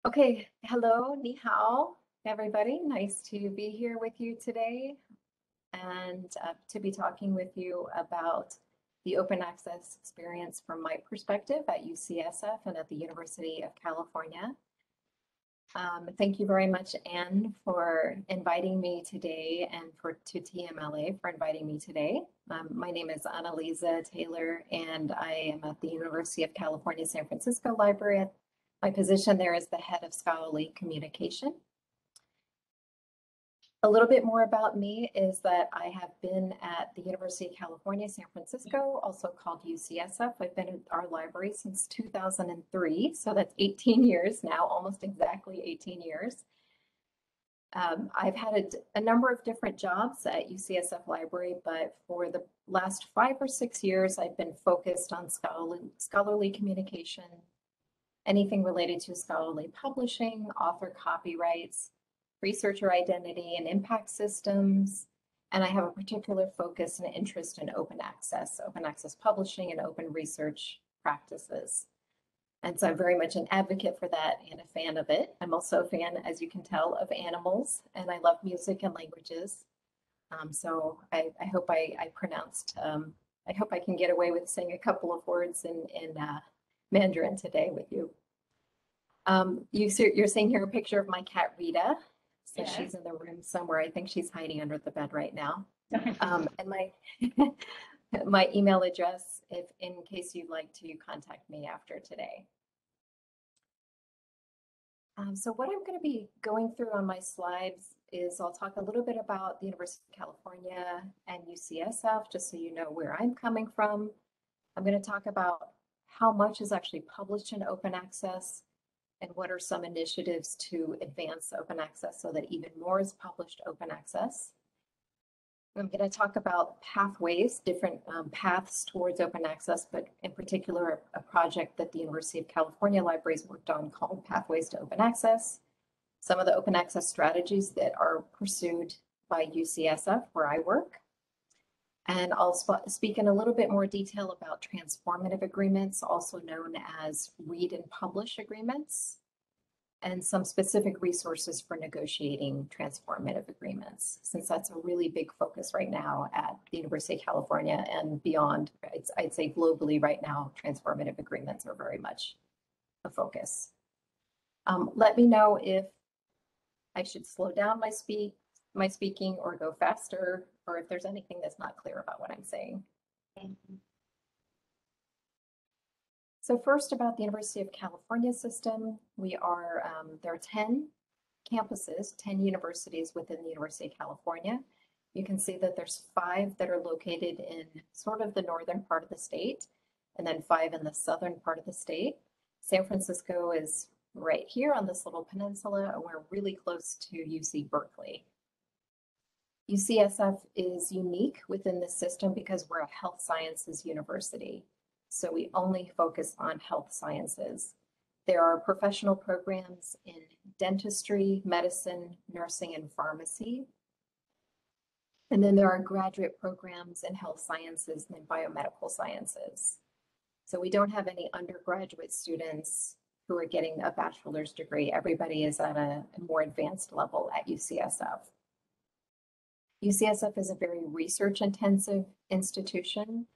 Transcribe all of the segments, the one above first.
Okay, hello, ni hao, everybody. Nice to be here with you today and to be talking with you about the open access experience from my perspective at UCSF and at the University of California. Thank you very much, Anne, for inviting me today and to TMLA for inviting me today. My name is Annalisa Taylor, and I am at the University of California, San Francisco Library. My position there is the head of scholarly communication. A little bit more about me is that I have been at the University of California, San Francisco, also called UCSF. I've been at our library since 2003, so that's 18 years now, almost exactly 18 years. I've had a number of different jobs at UCSF Library, but for the last 5 or 6 years, I've been focused on scholarly communication, anything related to scholarly publishing, author copyrights, researcher identity and impact systems. And I have a particular focus and interest in open access publishing and open research practices. And so I'm very much an advocate for that and a fan of it. I'm also a fan, as you can tell, of animals, and I love music and languages. So I hope I pronounced, I hope I can get away with saying a couple of words in Mandarin today with you. You're seeing here a picture of my cat Rita. So Yes. she's in the room somewhere. I think she's hiding under the bed right now. And my my email address, if in case you'd like to contact me after today. So what I'm going to be going through on my slides is I'll talk a little bit about the University of California and UCSF, just so you know where I'm coming from. I'm going to talk about how much is actually published in open access and what are some initiatives to advance open access so that even more is published open access. I'm going to talk about pathways, different paths towards open access, but in particular, a project that the University of California Libraries worked on called Pathways to Open Access. Some of the open access strategies that are pursued by UCSF, where I work. And I'll speak in a little bit more detail about transformative agreements, also known as read and publish agreements, and some specific resources for negotiating transformative agreements, since that's a really big focus right now at the University of California and beyond. I'd say globally right now, transformative agreements are very much a focus. Let me know if I should slow down my speaking or go faster, or if there's anything that's not clear about what I'm saying. So first, about the University of California system, there are 10 campuses, 10 universities within the University of California. You can see that there's 5 that are located in sort of the northern part of the state, and then 5 in the southern part of the state. San Francisco is right here on this little peninsula, and we're really close to UC Berkeley. UCSF is unique within this system because we're a health sciences university. So we only focus on health sciences. There are professional programs in dentistry, medicine, nursing, and pharmacy. And then there are graduate programs in health sciences and biomedical sciences. So we don't have any undergraduate students who are getting a bachelor's degree. Everybody is at a more advanced level at UCSF. UCSF is a very research-intensive institution.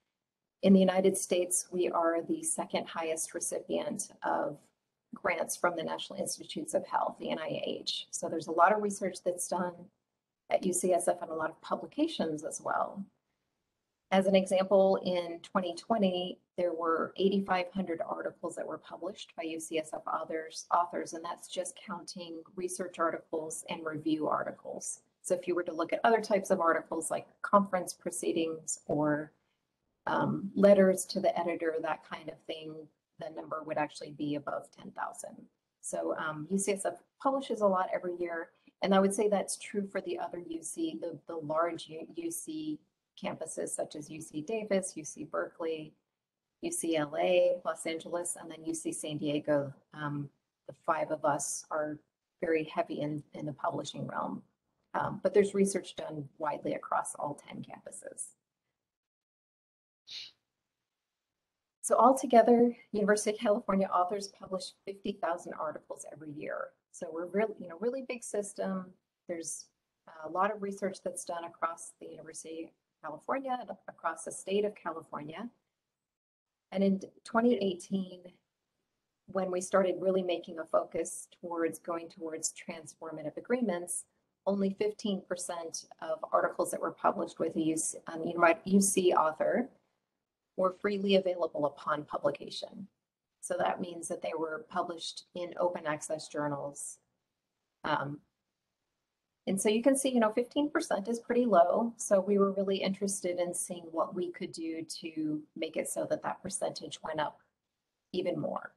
In the United States, we are the second highest recipient of grants from the National Institutes of Health, the NIH. So there's a lot of research that's done at UCSF and a lot of publications as well. As an example, in 2020, there were 8,500 articles that were published by UCSF authors, and that's just counting research articles and review articles. So if you were to look at other types of articles like conference proceedings or letters to the editor, that kind of thing, the number would actually be above 10,000. So UCSF publishes a lot every year, and I would say that's true for the other UC, the large UC campuses such as UC Davis, UC Berkeley, UCLA, Los Angeles, and then UC San Diego. The 5 of us are very heavy in the publishing realm, but there's research done widely across all 10 campuses. So altogether, University of California authors publish 50,000 articles every year. So we're really, really big system. There's a lot of research that's done across the University of California and across the state of California. And in 2018, when we started really making a focus towards going towards transformative agreements, only 15% of articles that were published with a UC author were freely available upon publication. So that means that they were published in open access journals. And so you can see, 15% is pretty low. So we were really interested in seeing what we could do to make it so that that percentage went up even more.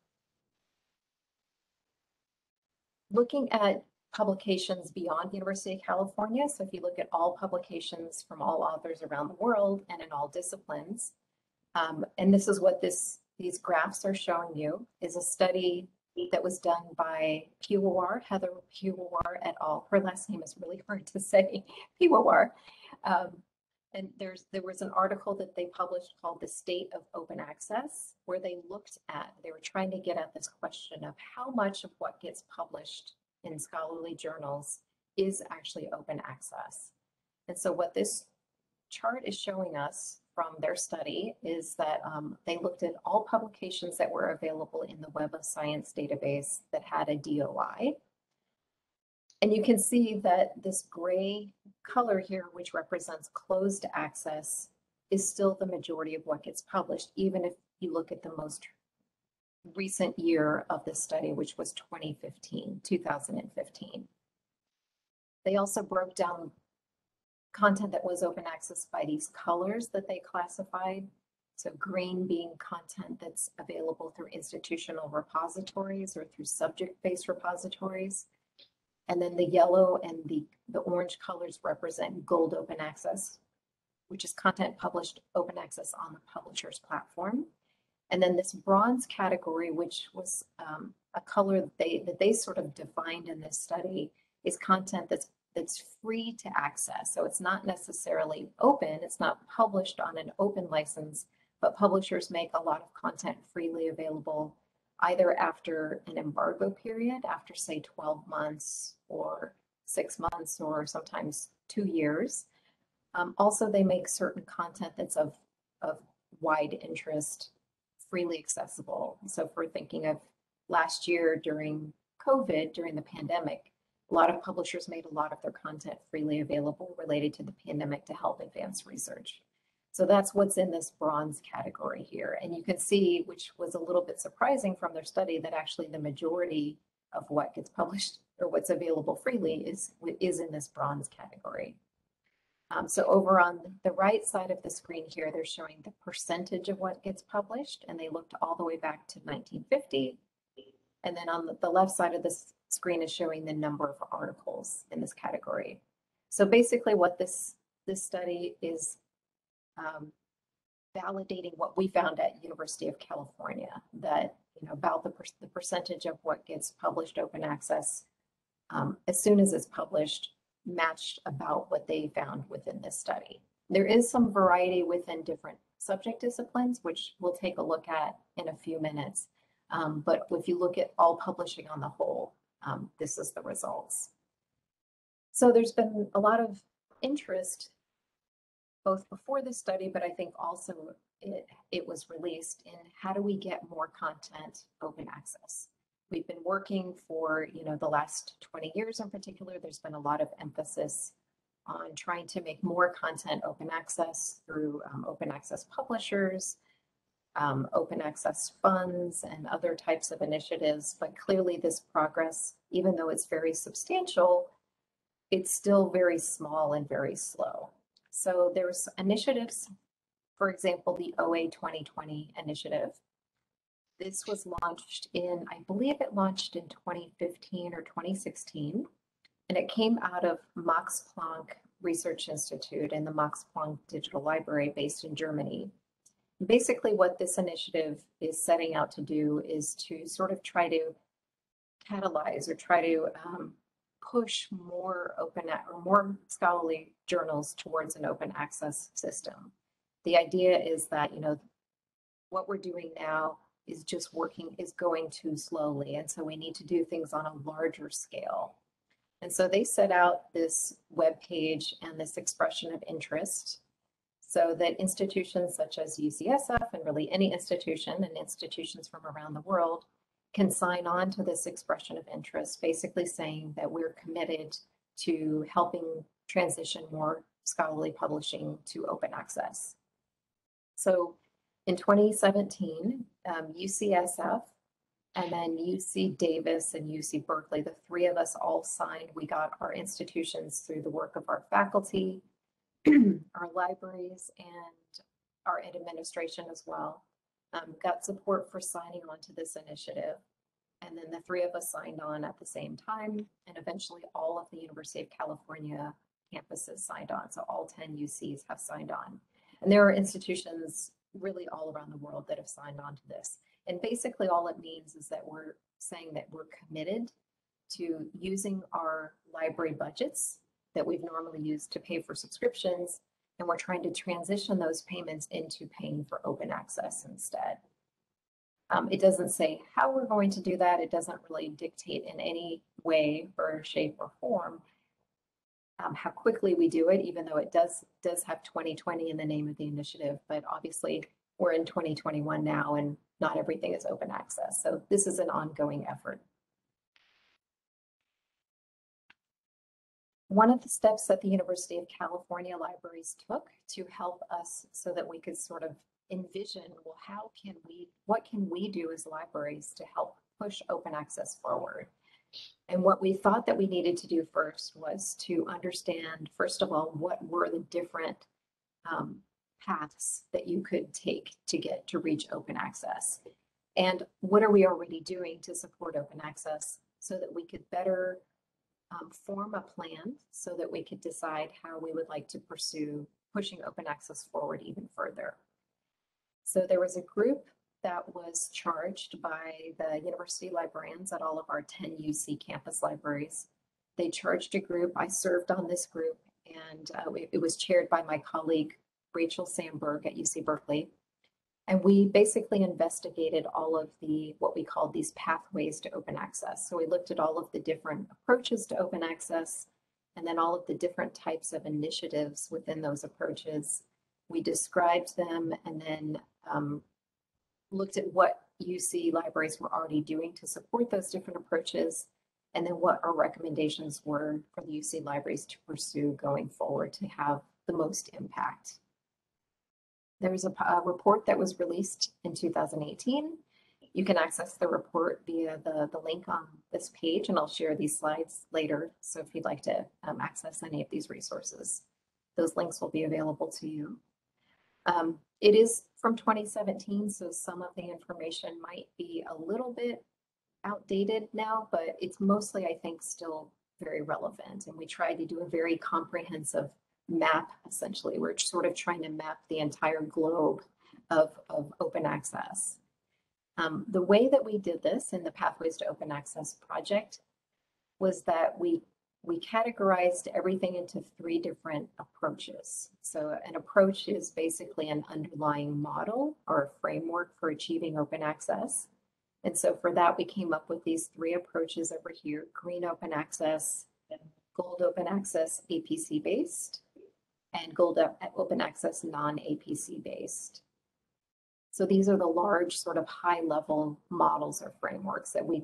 Looking at publications beyond the University of California, so if you look at all publications from all authors around the world and in all disciplines, and this is what these graphs are showing you, is a study that was done by Piwowar, Heather Piwowar et al. Her last name is really hard to say, Piwowar. And there was an article that they published called The State of Open Access, where they were trying to get at this question of how much of what gets published in scholarly journals is actually open access. And so what this chart is showing us from their study is that they looked at all publications that were available in the Web of Science database that had a DOI. And you can see that this gray color here, which represents closed access, is still the majority of what gets published, even if you look at the most recent year of this study, which was 2015. They also broke down content that was open access by these colors that they classified. So green being content that's available through institutional repositories or through subject-based repositories. And then the yellow and the orange colors represent gold open access, which is content published open access on the publisher's platform. And then this bronze category, which was a color that they sort of defined in this study, is content that's free to access. So it's not necessarily open, it's not published on an open license, but publishers make a lot of content freely available either after an embargo period, after say 12 months or 6 months or sometimes 2 years. Also, they make certain content that's of wide interest, freely accessible. So if we're thinking of last year during COVID, during the pandemic, a lot of publishers made a lot of their content freely available related to the pandemic to help advance research. So that's what's in this bronze category here. And you can see, which was a little bit surprising from their study, that actually the majority of what gets published or what's available freely is in this bronze category. So over on the right side of the screen here, they're showing the percentage of what gets published, and they looked all the way back to 1950. And then on the left side of this screen is showing the number of articles in this category. So basically what this study is validating what we found at University of California, that about the percentage of what gets published open access as soon as it's published matched about what they found within this study. There is some variety within different subject disciplines, which we'll take a look at in a few minutes. But if you look at all publishing on the whole, this is the results. So there's been a lot of interest both before this study, but I think also it was released in how do we get more content open access. We've been working for the last 20 years in particular. There's been a lot of emphasis on trying to make more content open access through open access publishers, open access funds, and other types of initiatives. But clearly this progress, even though it's very substantial, it's still very small and very slow. So there's initiatives, for example, the OA 2020 initiative. This was launched I believe it launched in 2015 or 2016, and it came out of Max Planck Research Institute and the Max Planck Digital Library based in Germany. Basically what this initiative is setting out to do is to sort of try to catalyze or try to push more more scholarly journals towards an open access system. The idea is that, what we're doing now is just going too slowly. And so we need to do things on a larger scale. And so they set out this web page and this expression of interest so that institutions such as UCSF and really any institution and institutions from around the world can sign on to this expression of interest, basically saying that we're committed to helping transition more scholarly publishing to open access. So in 2017, UCSF and then UC Davis and UC Berkeley, the three of us all signed. We got our institutions through the work of our faculty, our libraries, and our administration as well. Got support for signing on to this initiative. And then the three of us signed on at the same time, and eventually all of the University of California campuses signed on. So all 10 UCs have signed on. And there are institutions really all around the world that have signed on to this. And basically all it means is that we're saying that we're committed to using our library budgets that we've normally used to pay for subscriptions, and we're trying to transition those payments into paying for open access instead. It doesn't say how we're going to do that. It doesn't really dictate in any way or shape or form how quickly we do it, even though it does have 2020 in the name of the initiative. But obviously, we're in 2021 now, and not everything is open access. So this is an ongoing effort. One of the steps that the University of California libraries took to help us so that we could sort of envision, well, what can we do as libraries to help push open access forward? And what we thought that we needed to do first was to understand, first of all, what were the different paths that you could take to reach open access? And what are we already doing to support open access so that we could better form a plan so that we could decide how we would like to pursue pushing open access forward even further. So there was a group that was charged by the university librarians at all of our 10 UC campus libraries. They charged a group. I served on this group, and it was chaired by my colleague, Rachel Sandberg at UC Berkeley. And we basically investigated all of what we called these pathways to open access. So we looked at all of the different approaches to open access, and then all of the different types of initiatives within those approaches. We described them and then looked at what UC libraries were already doing to support those different approaches, and then what our recommendations were for the UC libraries to pursue going forward to have the most impact. There was a report that was released in 2018. You can access the report via the link on this page, and I'll share these slides later. So if you'd like to access any of these resources, those links will be available to you. It is from 2017, so some of the information might be a little bit outdated now, but it's mostly, I think, still very relevant. And we tried to do a very comprehensive map, essentially. We're sort of trying to map the entire globe of open access. The way that we did this in the Pathways to Open Access project was that we categorized everything into 3 different approaches. So an approach is basically an underlying model or a framework for achieving open access. And so for that, we came up with these 3 approaches over here: green open access, gold open access APC based, and gold open access non-APC based. So these are the large sort of high level models or frameworks that we,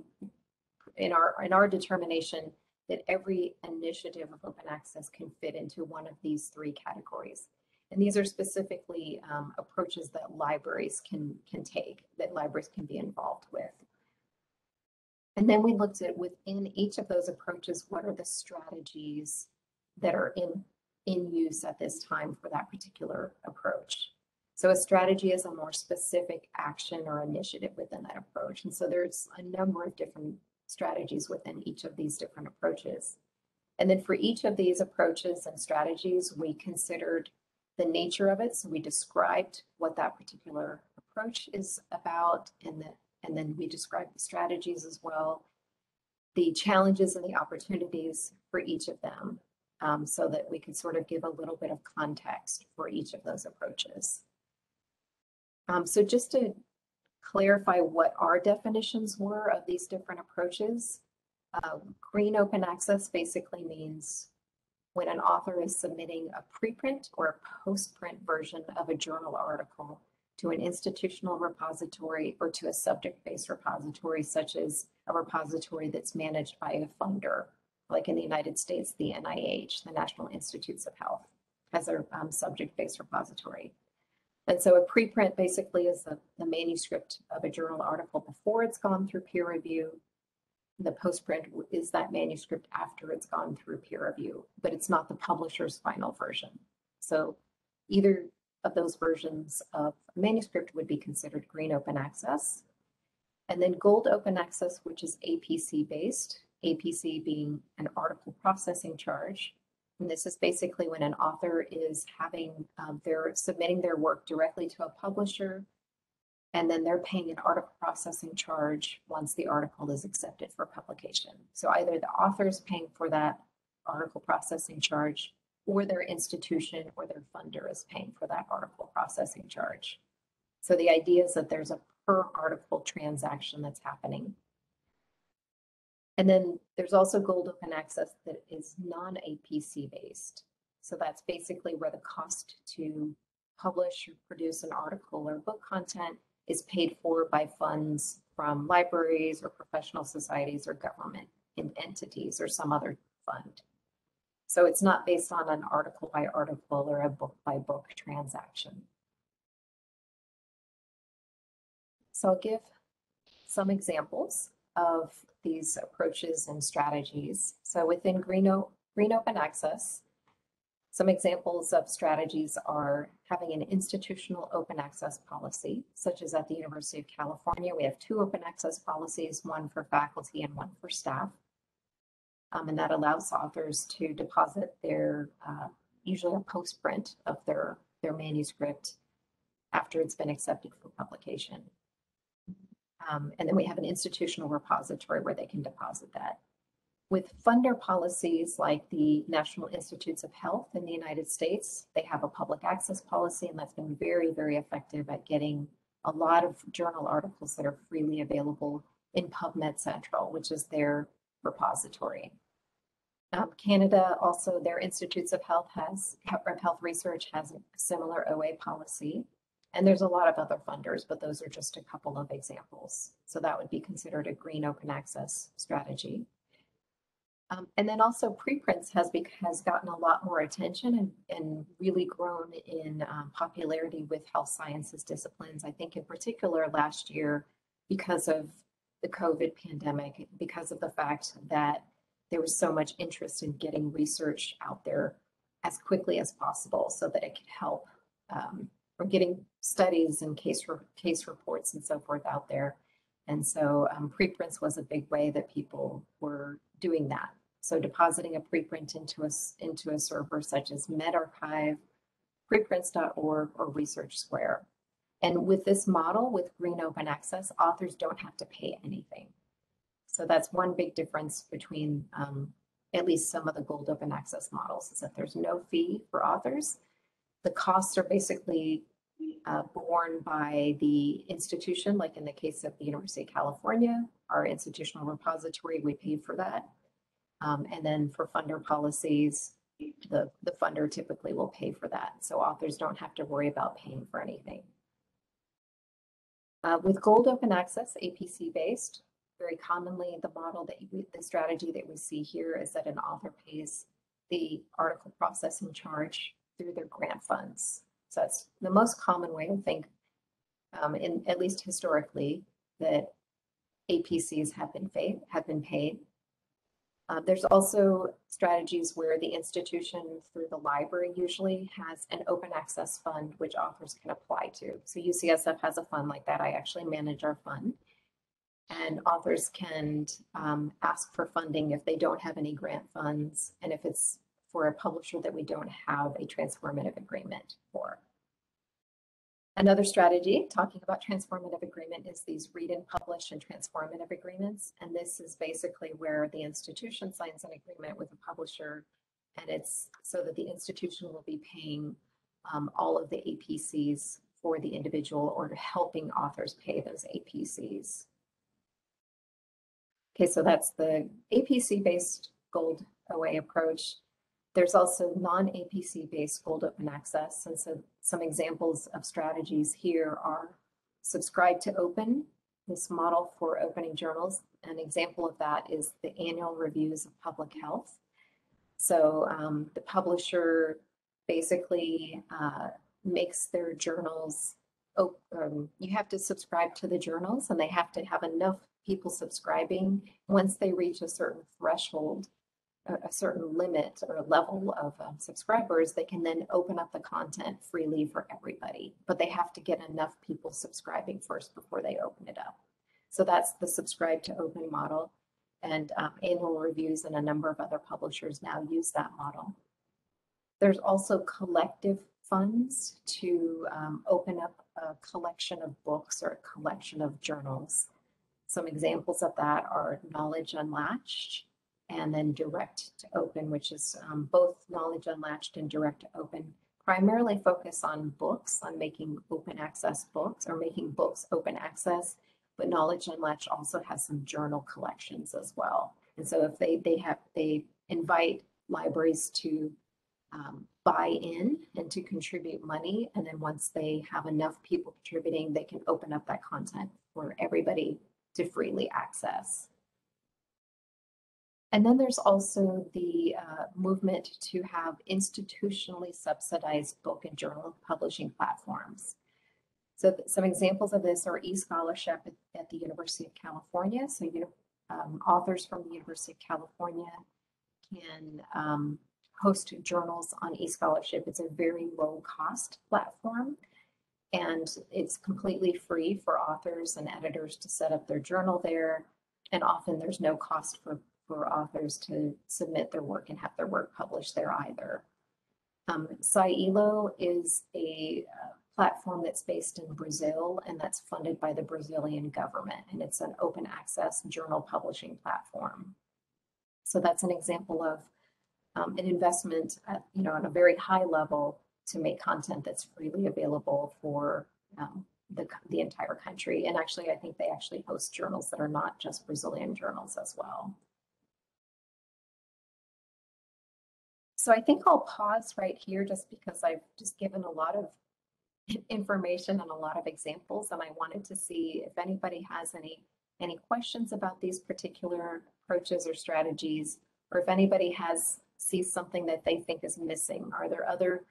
in our determination, that every initiative of open access can fit into one of these 3 categories. And these are specifically approaches that libraries can take, that libraries can be involved with. And then we looked at within each of those approaches, what are the strategies that are in use at this time for that particular approach. So a strategy is a more specific action or initiative within that approach. And so there's a number of different strategies within each of these different approaches. And then for each of these approaches and strategies, we considered the nature of it. So we described what that particular approach is about, and then we described the strategies as well, the challenges and the opportunities for each of them, so that we could sort of give a little bit of context for each of those approaches. So just to clarify what our definitions were of these different approaches, green open access basically means when an author is submitting a preprint or a postprint version of a journal article to an institutional repository or to a subject-based repository, such as a repository that's managed by a funder, like in the United States, the NIH, the National Institutes of Health, has a subject-based repository. And so a preprint basically is the manuscript of a journal article before it's gone through peer review. The postprint is that manuscript after it's gone through peer review, but it's not the publisher's final version. So either of those versions of a manuscript would be considered green open access. And then gold open access, which is APC based, APC being an article processing charge. And this is basically when an author is having, they're submitting their work directly to a publisher, and then they're paying an article processing charge once the article is accepted for publication. So either the author is paying for that article processing charge, or their institution or their funder is paying for that article processing charge. So the idea is that there's a per article transaction that's happening. And then there's also gold open access that is non-APC based. So that's basically where the cost to publish or produce an article or book content is paid for by funds from libraries or professional societies or government entities or some other fund. So it's not based on an article by article or a book by book transaction. So I'll give some examples of these approaches and strategies. So within green open access, some examples of strategies are having an institutional open access policy, such as at the University of California. We have 2 open access policies, one for faculty and one for staff. And that allows authors to deposit their, usually a postprint of their manuscript after it's been accepted for publication. And then we have an institutional repository where they can deposit that. With funder policies like the National Institutes of Health in the United States, they have a public access policy, and that's been very, very effective at getting a lot of journal articles that are freely available in PubMed Central, which is their repository. Canada, also their Institutes of Health Research has a similar OA policy. And there's a lot of other funders, but those are just a couple of examples. So that would be considered a green open access strategy. And then also preprints has gotten a lot more attention and really grown in popularity with health sciences disciplines. I think in particular last year, because of the COVID pandemic, because of the fact that there was so much interest in getting research out there as quickly as possible so that it could help or getting studies and case reports and so forth out there. And so preprints was a big way that people were doing that. So depositing a preprint into a server such as medRxiv, preprints.org, or ResearchSquare. And with this model, with green open access, authors don't have to pay anything. So that's one big difference between at least some of the gold open access models, is that there's no fee for authors. The costs are basically borne by the institution, like in the case of the University of California, our institutional repository, we pay for that. And then for funder policies, the funder typically will pay for that. So authors don't have to worry about paying for anything. With gold open access, APC based, very commonly the model the strategy that we see here is that an author pays the article processing charge through their grant funds. So that's the most common way, I think, at least historically, that APCs have been paid. There's also strategies where the institution, through the library, usually has an open access fund which authors can apply to. So UCSF has a fund like that. I actually manage our fund. And authors can ask for funding if they don't have any grant funds, and if it's for a publisher that we don't have a transformative agreement for. Another strategy, talking about transformative agreement, is these read and publish and transformative agreements. And this is basically where the institution signs an agreement with a publisher, and it's so that the institution will be paying all of the APCs for the individual or helping authors pay those APCs. Okay, so that's the APC-based Gold OA approach. There's also non-APC-based Gold Open Access. And so some examples of strategies here are Subscribe to Open, this model for opening journals. An example of that is the annual reviews of public health. So the publisher basically makes their journals, you have to subscribe to the journals and they have to have enough people subscribing. Once they reach a certain threshold, a certain limit or level of subscribers, they can then open up the content freely for everybody. But they have to get enough people subscribing first before they open it up. So that's the Subscribe to Open model. And Annual Reviews and a number of other publishers now use that model. There's also collective funds to open up a collection of books or a collection of journals. Some examples of that are Knowledge Unlatched and then Direct to Open, which is both Knowledge Unlatched and Direct to Open, primarily focus on books, on making open access books or making books open access. But Knowledge Unlatched also has some journal collections as well. And so if they invite libraries to buy in and to contribute money, and then once they have enough people contributing, they can open up that content for everybody to freely access. And then there's also the movement to have institutionally subsidized book and journal publishing platforms. So some examples of this are eScholarship at the University of California. So authors from the University of California can host journals on eScholarship. It's a very low cost platform and it's completely free for authors and editors to set up their journal there. And often there's no cost for authors to submit their work and have their work published there either. Scielo is a platform that's based in Brazil and that's funded by the Brazilian government, and it's an open access journal publishing platform. So that's an example of an investment at, on a very high level to make content that's freely available for the entire country. And actually, I think they actually host journals that are not just Brazilian journals as well. So I think I'll pause right here just because I've just given a lot of information and a lot of examples, and I wanted to see if anybody has any questions about these particular approaches or strategies, or if anybody sees something that they think is missing. Are there other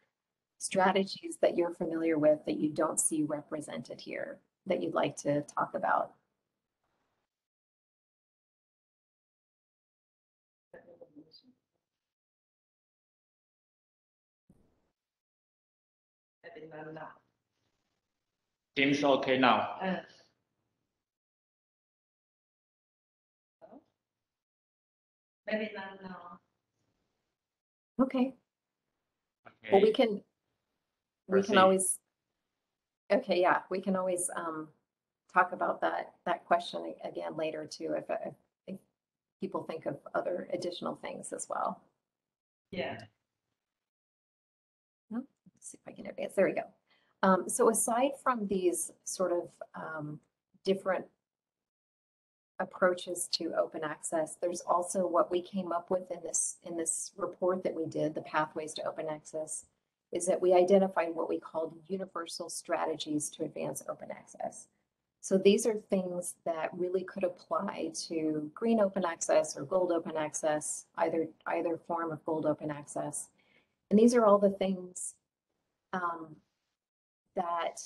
strategies that you're familiar with that you don't see represented here that you'd like to talk about? Seems okay now. Maybe not now. Okay. Well, we can always, okay, yeah, we can always talk about that question again later too, if people think of other additional things as well. Yeah. Let's see if I can advance. There we go. So aside from these sort of different approaches to open access, there's also what we came up with in this report that we did, the Pathways to Open Access, is that we identified what we called universal strategies to advance open access. So these are things that really could apply to green open access or gold open access, either form of gold open access. And these are all the things that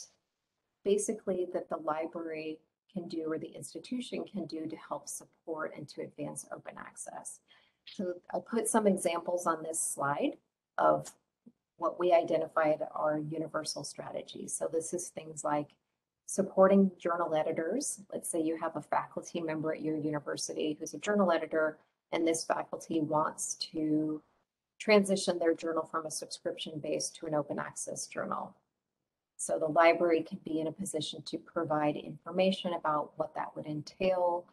basically that the library can do or the institution can do to help support and to advance open access. So I put some examples on this slide of what we identified are universal strategies. So this is things like supporting journal editors. Let's say you have a faculty member at your university who's a journal editor, and this faculty wants to transition their journal from a subscription base to an open access journal. So the library can be in a position to provide information about what that would entail.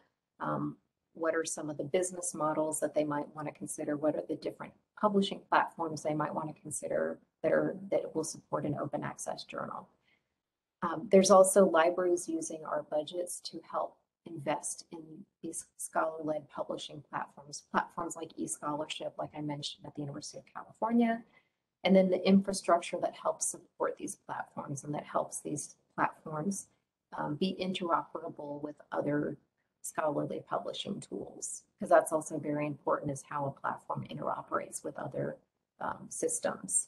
What are some of the business models that they might want to consider? What are the different publishing platforms they might want to consider that will support an open access journal? There's also libraries using our budgets to help invest in these scholar-led publishing platforms like eScholarship, like I mentioned at the University of California, and then the infrastructure that helps support these platforms and that helps these platforms be interoperable with other scholarly publishing tools, because that's also very important, is how a platform interoperates with other systems.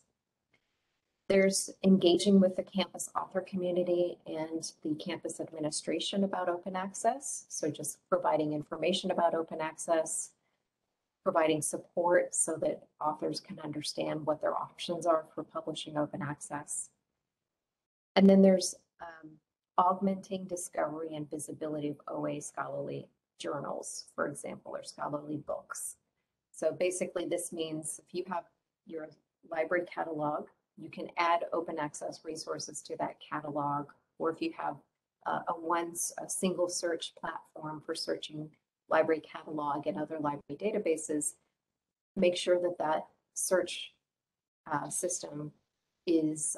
There's engaging with the campus author community and the campus administration about open access. So just providing information about open access, providing support so that authors can understand what their options are for publishing open access. And then there's augmenting discovery and visibility of OA scholarly journals, for example, or scholarly books. So basically this means if you have your library catalog, you can add open access resources to that catalog, or if you have a single search platform for searching library catalog and other library databases, make sure that that search system is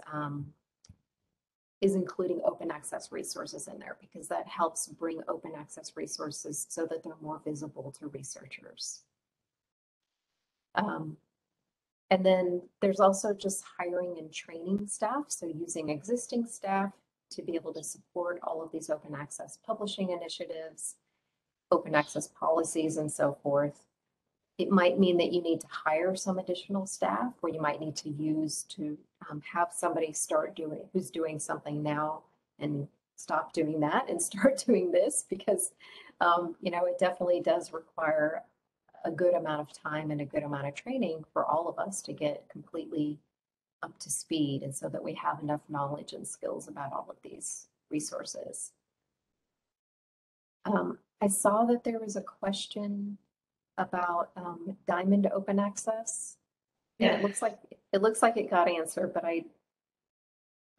including open access resources in there, because that helps bring open access resources so that they're more visible to researchers. And then there's also just hiring and training staff. So using existing staff to be able to support all of these open access publishing initiatives, open access policies, and so forth. It might mean that you need to hire some additional staff, or you might need to use to have somebody start doing, who's doing something now, and stop doing that and start doing this, because it definitely does require a good amount of time and a good amount of training for all of us to get completely up to speed, and so that we have enough knowledge and skills about all of these resources. I saw that there was a question about Diamond Open Access. Yeah. It looks like it got answered, but I'm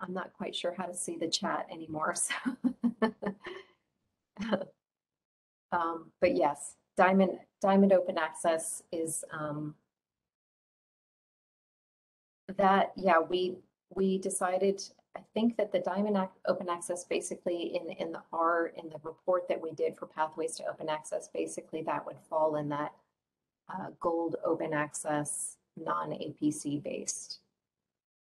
not quite sure how to see the chat anymore. So, but yes, Diamond Open Access is that. Yeah, we decided. I think that the Diamond Open Access, basically in the report that we did for Pathways to Open Access, basically that would fall in that Gold Open Access, non-APC based.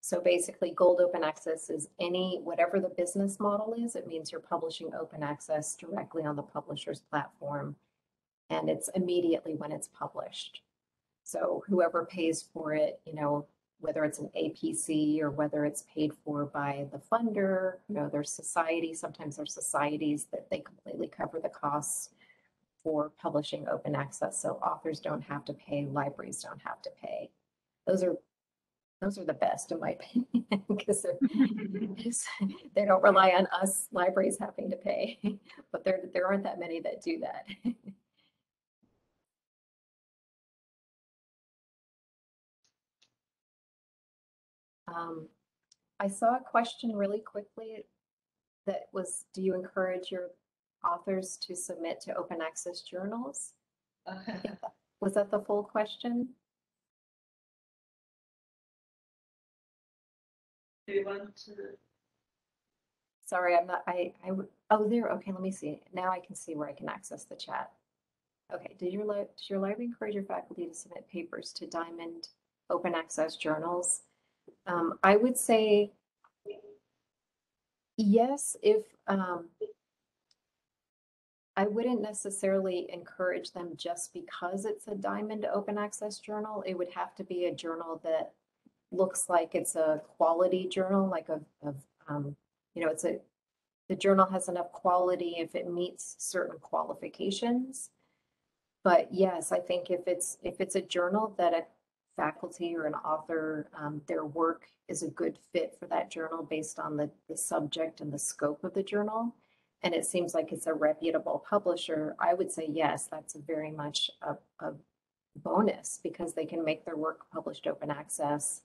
So basically Gold Open Access is whatever the business model is. It means you're publishing open access directly on the publisher's platform, and it's immediately when it's published. So whoever pays for it, whether it's an APC or whether it's paid for by the funder, there's societies, sometimes there's societies that they completely cover the costs for publishing open access. So authors don't have to pay, libraries don't have to pay. Those are the best, in my opinion, because they don't rely on us libraries having to pay, but there aren't that many that do that. I saw a question really quickly that was, do you encourage your authors to submit to open access journals? Was that the full question? Do you want to? Sorry, I'm not, oh, there, okay, let me see. Now I can see where I can access the chat. Okay, does your library encourage your faculty to submit papers to Diamond Open Access journals? I would say yes, if I wouldn't necessarily encourage them just because it's a Diamond Open Access journal. It would have to be a journal that looks like it's a quality journal, like the journal has enough quality if it meets certain qualifications. But yes, I think if it's a journal that a faculty or an author, their work is a good fit for that journal based on the subject and the scope of the journal, and it seems like it's a reputable publisher, I would say yes, that's very much a bonus, because they can make their work published open access.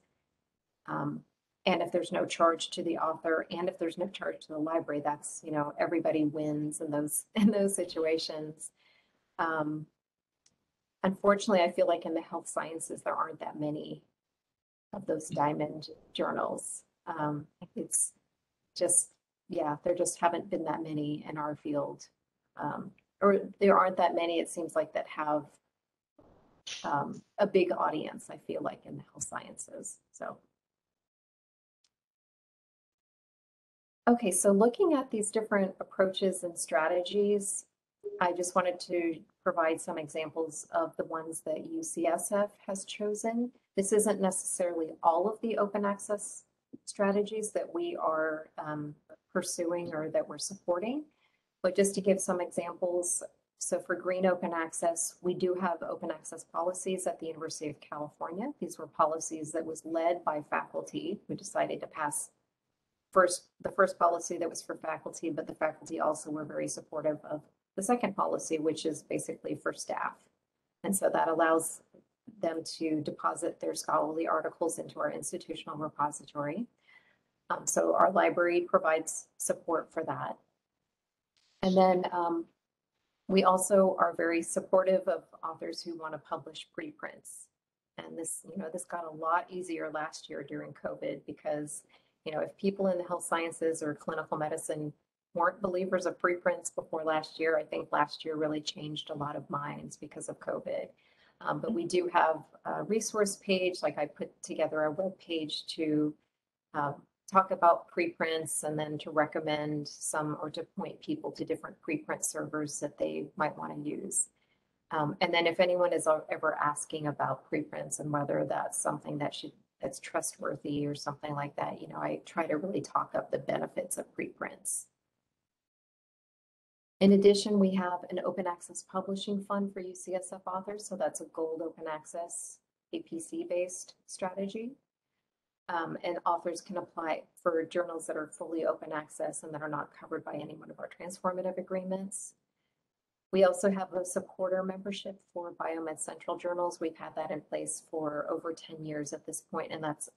And if there's no charge to the author, and if there's no charge to the library, that's, everybody wins in those situations. Unfortunately, I feel like in the health sciences, there aren't that many of those Diamond journals. It's just yeah, there just haven't been that many in our field. Or there aren't that many, it seems like, that have a big audience, I feel like, in the health sciences. So. Okay, so looking at these different approaches and strategies, I just wanted to provide some examples of the ones that UCSF has chosen. This isn't necessarily all of the open access strategies that we are pursuing or that we're supporting, but just to give some examples. So for green open access, we do have open access policies at the University of California. These were policies that was led by faculty who decided to pass the first policy that was for faculty, but the faculty also were very supportive of the second policy, which is basically for staff. And so that allows them to deposit their scholarly articles into our institutional repository. So our library provides support for that. And then we also are very supportive of authors who want to publish preprints. And this got a lot easier last year during COVID because if people in the health sciences or clinical medicine weren't believers of preprints before last year, I think last year really changed a lot of minds because of COVID. But we do have a resource page, like I put together a web page to talk about preprints and then to recommend some or to point people to different preprint servers that they might want to use. And then if anyone is ever asking about preprints and whether that's something that's trustworthy or something like that, I try to really talk up the benefits of preprints. In addition, we have an open access publishing fund for UCSF authors. So that's a gold open access APC-based strategy. And authors can apply for journals that are fully open access and that are not covered by any one of our transformative agreements. We also have a supporter membership for Biomed Central journals. We've had that in place for over 10 years at this point, and that's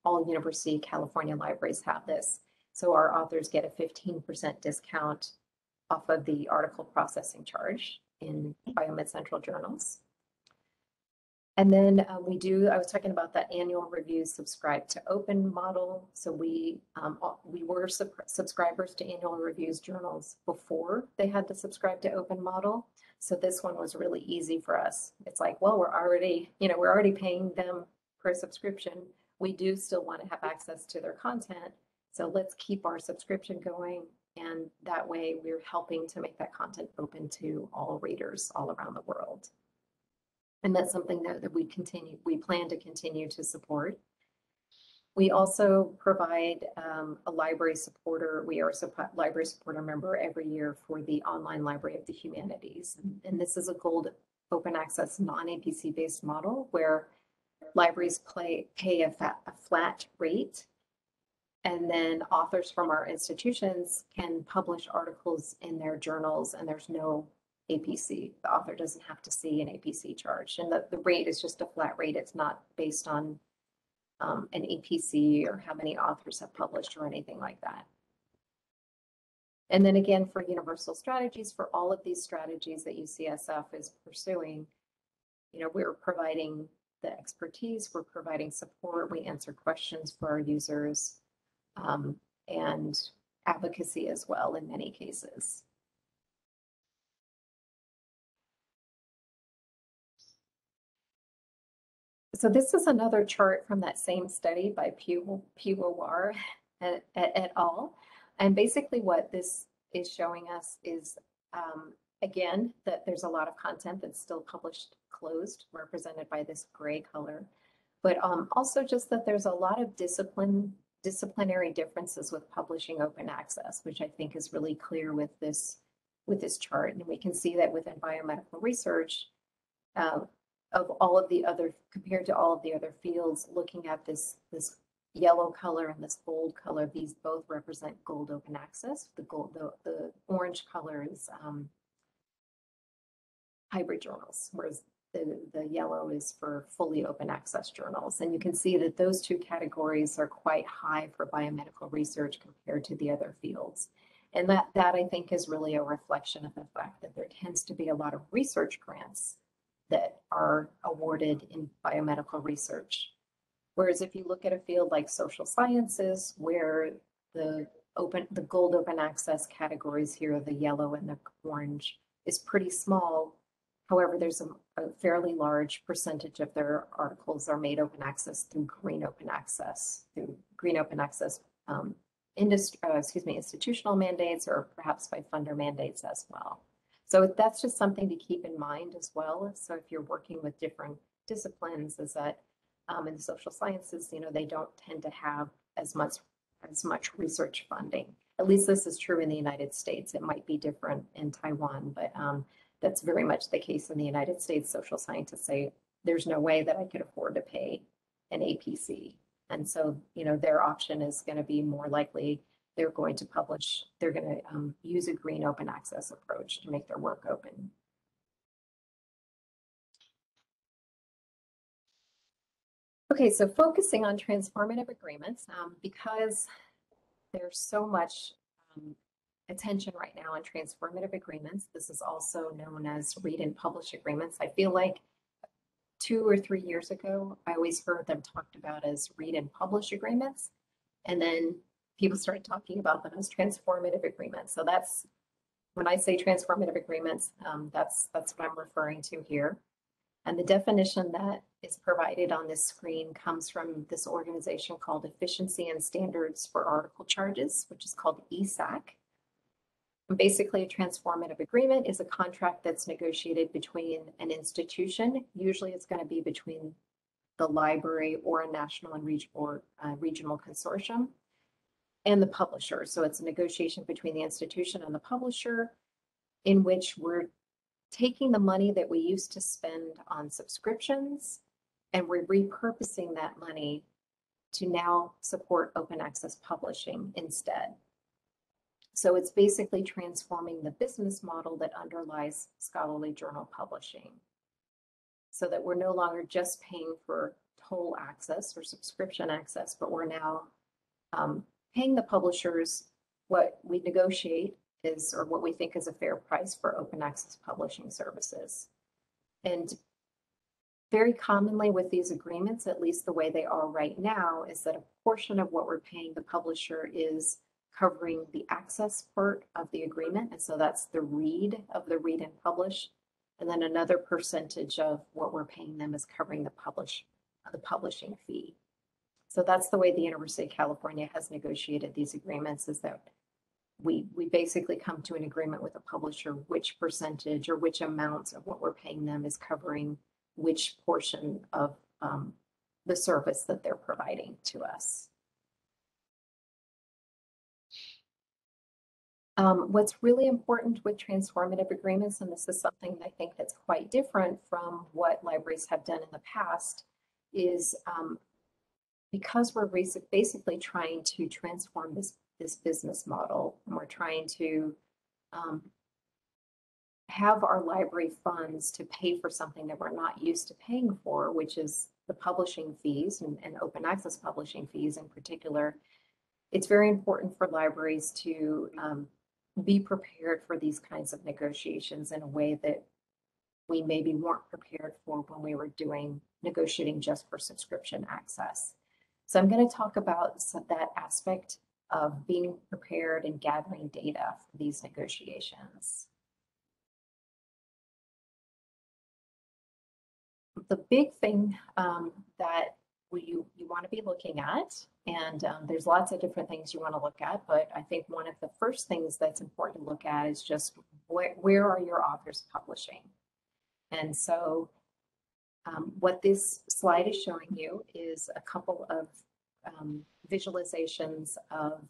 all University of California libraries have this. So our authors get a 15% discount off of the article processing charge in Biomed Central journals. And then I was talking about that annual review subscribe to open model. So we were subscribers to annual reviews journals before they had the subscribe to open model. So this one was really easy for us. It's like, well, we're already paying them for a subscription. We do still want to have access to their content. So let's keep our subscription going. And that way we're helping to make that content open to all readers all around the world. And that's something that we plan to continue to support. We also provide a library supporter. We are a library supporter member every year for the Online Library of the Humanities. And this is a gold open access non-APC based model where libraries pay a flat rate. And then authors from our institutions can publish articles in their journals and there's no APC. The author doesn't have to see an APC charge. And the rate is just a flat rate. It's not based on an APC or how many authors have published or anything like that. And then again, for universal strategies, for all of these strategies that UCSF is pursuing, we're providing the expertise, we're providing support, we answer questions for our users, and advocacy as well in many cases. So this is another chart from that same study by Piwowar et al. And basically what this is showing us is, again, that there's a lot of content that's still published closed, represented by this gray color, but also just that there's a lot of disciplinary differences with publishing open access, which I think is really clear with this chart. And we can see that within biomedical research, compared to all of the other fields, looking at this yellow color and this gold color, these both represent gold open access. The orange color is hybrid journals, whereas the yellow is for fully open access journals. And you can see that those two categories are quite high for biomedical research compared to the other fields. And that I think is really a reflection of the fact that there tends to be a lot of research grants that are awarded in biomedical research. Whereas if you look at a field like social sciences, where the the gold open access categories here, the yellow and the orange, is pretty small. However, there's a fairly large percentage of their articles are made open access through green open access, institutional mandates, or perhaps by funder mandates as well. So that's just something to keep in mind as well. So if you're working with different disciplines, is that in the social sciences, they don't tend to have as much research funding. At least this is true in the United States. It might be different in Taiwan, but that's very much the case in the United States. Social scientists say there's no way that I could afford to pay an APC. And so, their option is going to be more likely they're going to use a green open access approach to make their work open. Okay, so focusing on transformative agreements, because there's so much attention right now on transformative agreements. This is also known as read and publish agreements. I feel like 2 or 3 years ago, I always heard them talked about as read and publish agreements. And then people started talking about them as transformative agreements. So that's, when I say transformative agreements, that's what I'm referring to here. And the definition that is provided on this screen comes from this organization called Efficiency and Standards for Article Charges, which is called ESAC. And basically, a transformative agreement is a contract that's negotiated between an institution. Usually it's going to be between the library or a national and regional consortium and the publisher. So it's a negotiation between the institution and the publisher in which we're taking the money that we used to spend on subscriptions and we're repurposing that money to now support open access publishing instead. So it's basically transforming the business model that underlies scholarly journal publishing so that we're no longer just paying for toll access or subscription access, but we're now paying the publishers what we negotiate is, or what we think is a fair price for open access publishing services. And very commonly with these agreements, at least the way they are right now, is that a portion of what we're paying the publisher is covering the access part of the agreement. And so that's the read of the read and publish. And then another percentage of what we're paying them is covering the publishing fee. So that's the way the University of California has negotiated these agreements, is that we basically come to an agreement with a publisher which percentage or which amounts of what we're paying them is covering which portion of the service that they're providing to us. What's really important with transformative agreements, and this is something I think that's quite different from what libraries have done in the past, is because we're basically trying to transform this business model, and we're trying to have our library funds to pay for something that we're not used to paying for, which is the publishing fees and open access publishing fees in particular. It's very important for libraries to be prepared for these kinds of negotiations in a way that we maybe weren't prepared for when we were negotiating just for subscription access. So I'm going to talk about that aspect of being prepared and gathering data for these negotiations. The big thing that you want to be looking at, and there's lots of different things you want to look at, but I think one of the first things that's important to look at is just where are your authors publishing? And so what this slide is showing you is a couple of visualizations of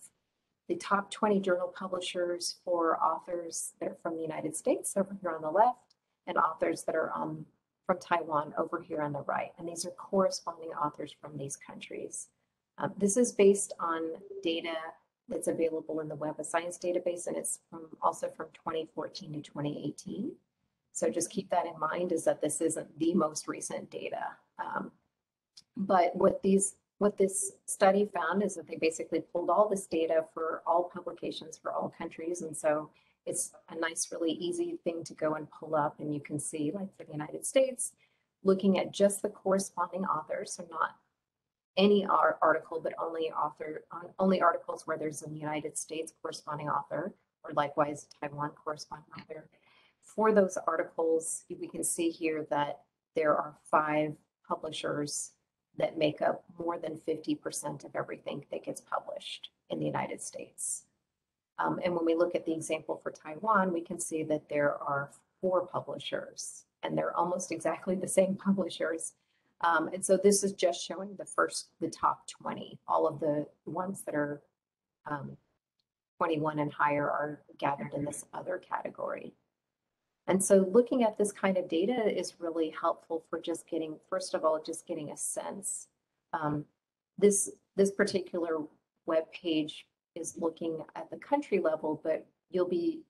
the top 20 journal publishers for authors that are from the United States over here on the left, and authors that are from Taiwan over here on the right. And these are corresponding authors from these countries. This is based on data that's available in the Web of Science database, and it's also from 2014 to 2018. So just keep that in mind, is that this isn't the most recent data. But what this study found is that they basically pulled all this data for all publications for all countries. And so it's a nice, really easy thing to go and pull up. And you can see, like for the United States, looking at just the corresponding authors, so not any article, but only articles where there's a United States corresponding author, or likewise Taiwan corresponding author. For those articles, we can see here that there are 5 publishers that make up more than 50% of everything that gets published in the United States. And when we look at the example for Taiwan, we can see that there are 4 publishers, and they're almost exactly the same publishers. And so this is just showing the top 20. All of the ones that are 21 and higher are gathered in this other category. And so looking at this kind of data is really helpful for just getting, first of all, just getting a sense. This particular web page is looking at the country level, but you'll be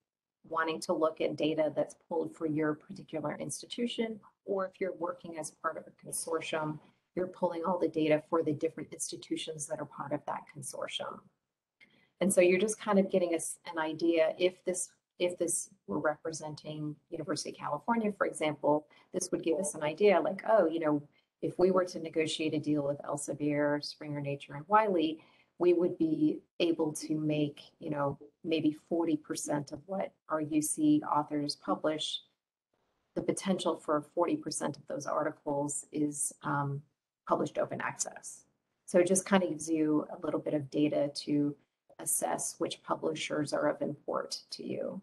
wanting to look at data that's pulled for your particular institution, or if you're working as part of a consortium, you're pulling all the data for the different institutions that are part of that consortium. And so you're just kind of getting an idea if this were representing University of California, for example, this would give us an idea like, oh, if we were to negotiate a deal with Elsevier, Springer Nature, and Wiley, we would be able to make, maybe 40% of what our UC authors publish. The potential for 40% of those articles is published open access. So it just kind of gives you a little bit of data to assess which publishers are of import to you.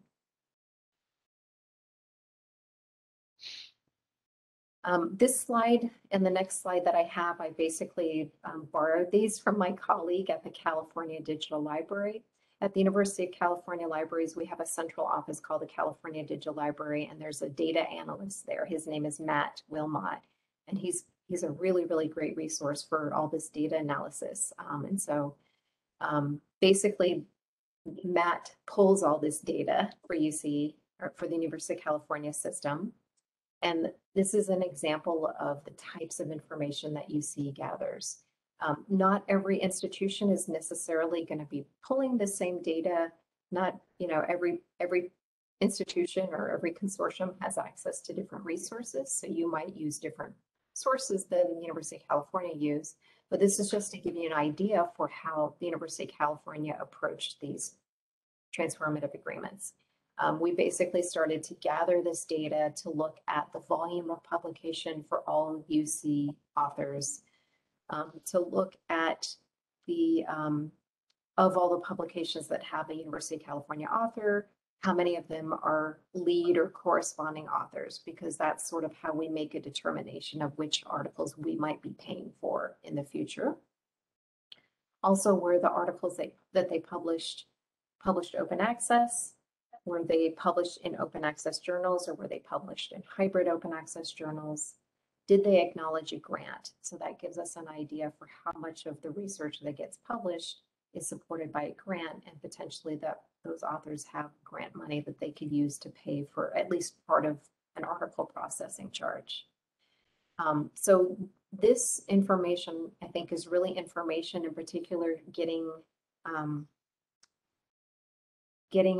This slide and the next slide that I have, I basically borrowed these from my colleague at the California Digital Library. At the University of California Libraries, we have a central office called the California Digital Library, and there's a data analyst there. His name is Matt Wilmot, and he's a really, really great resource for all this data analysis. And so basically, Matt pulls all this data for UC, or for the University of California system. And this is an example of the types of information that UC gathers. Not every institution is necessarily going to be pulling the same data. Not, every institution or every consortium has access to different resources. So you might use different sources than the University of California use. But this is just to give you an idea for how the University of California approached these transformative agreements. We basically started to gather this data to look at the volume of publication for all UC authors, to look at the, of all the publications that have a University of California author, how many of them are lead or corresponding authors, because that's sort of how we make a determination of which articles we might be paying for in the future. Also, were the articles that they published open access? Were they published in open access journals, or were they published in hybrid open access journals? Did they acknowledge a grant? So that gives us an idea for how much of the research that gets published is supported by a grant, and potentially that those authors have grant money that they could use to pay for at least part of an article processing charge. So this information, I think, is really information, in particular getting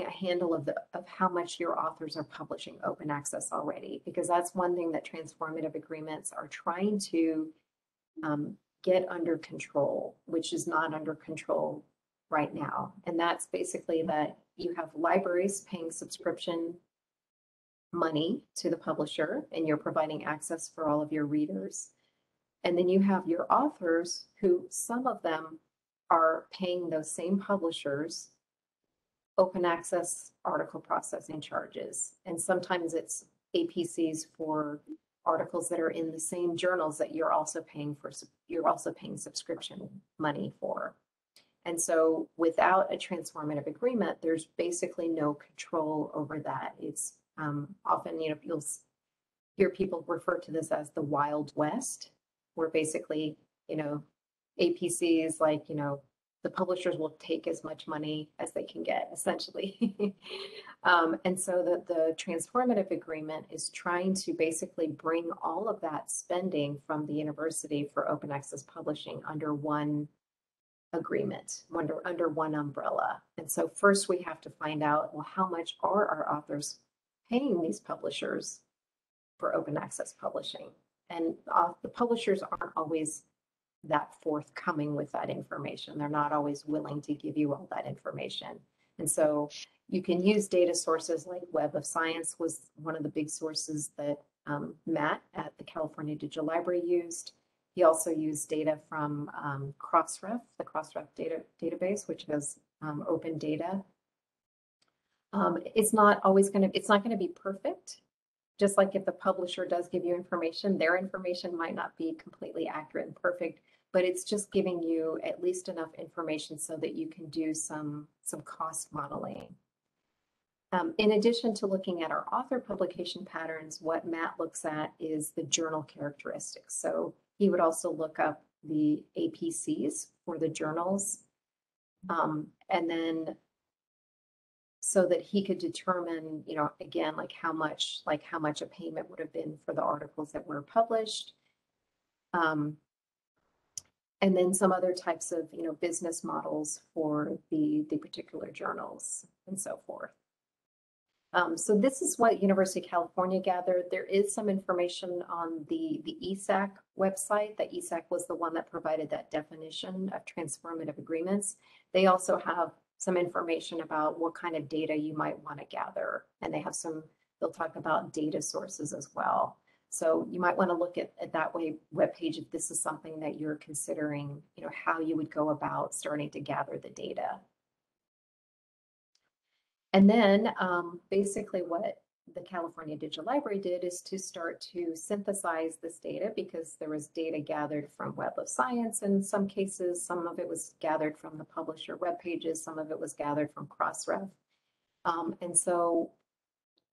a handle of how much your authors are publishing open access already, because that's one thing that transformative agreements are trying to get under control, which is not under control right now. And that's basically that you have libraries paying subscription money to the publisher, and you're providing access for all of your readers. And then you have your authors, who some of them are paying those same publishers open access article processing charges. And sometimes it's APCs for articles that are in the same journals that you're also paying subscription money for. And so without a transformative agreement, there's basically no control over that. It's often, you'll hear people refer to this as the Wild West, where basically, APCs, like, the publishers will take as much money as they can get, essentially. And so the transformative agreement is trying to basically bring all of that spending from the university for open access publishing under one agreement, under one umbrella. And so first we have to find out, well, how much are our authors paying these publishers for open access publishing? And the publishers aren't always that forthcoming with that information. They're not always willing to give you all that information. And so you can use data sources like Web of Science was one of the big sources that Matt at the California Digital Library used. He also used data from Crossref, the Crossref database, which has open data. It's not going to be perfect. Just like if the publisher does give you information, their information might not be completely accurate and perfect, but it's just giving you at least enough information so that you can do some cost modeling. In addition to looking at our author publication patterns, what Matt looks at is the journal characteristics. So he would also look up the APCs for the journals, and then so that he could determine, you know, again, like how much a payment would have been for the articles that were published. And then some other types of, you know, business models for the particular journals and so forth. So this is what University of California gathered. There is some information on the ESAC website. The ESAC was the one that provided that definition of transformative agreements. They also have some information about what kind of data you might want to gather. And they have they'll talk about data sources as well. So you might want to look at that webpage if this is something that you're considering, you know, how you would go about starting to gather the data. And then basically what the California Digital Library did is to start to synthesize this data, because there was data gathered from Web of Science in some cases. Some of it was gathered from the publisher web pages. Some of it was gathered from Crossref. And so